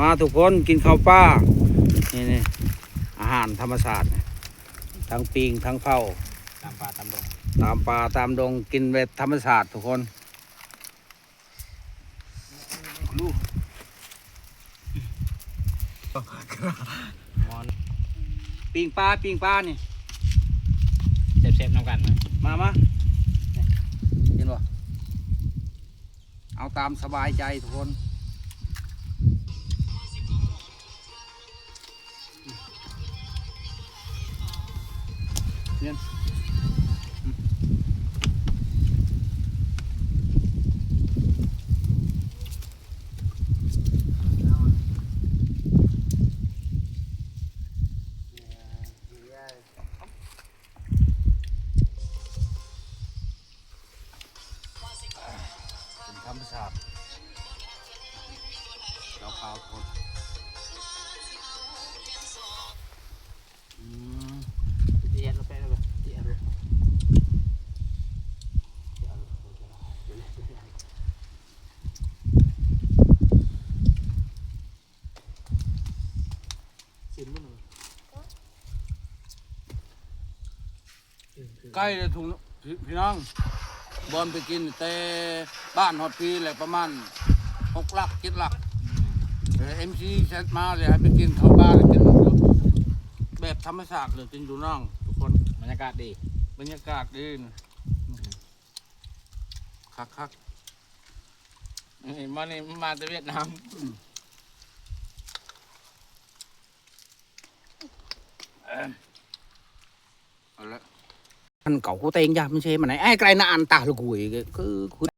มาทุกคนกินข้าวป้านี่อาหารธรรมชาติทั้งปิงทั้งเผาตามป่าตามดงกินแบบธรรมชาติทุกคนลูกมอนปิงปลานี่เซฟน้ำกันมาเห็นบ่เอาตามสบายใจทุกคนเนี่ยธรรมชาติเราขาวคนเย็นเราไปแล้วเย็นเลยใกล้เลยทุกพี่น้องบอลไปกินแต่บ้านฮอตพีแหละประมาณ6 หลัก7 หลักMCเซตมาเลยให้ไปกินข้าวปลาเลยกินแบบธรรมชาติเลยกินดูน้องทุกคน บรรยากาศดีนะคักมันนี่มาจากเวียดนามเอาละท่านเก่ากูเตงยาไม่ใช่มันไหนไอ้ไกลน่าอันตาลูกกุยคือ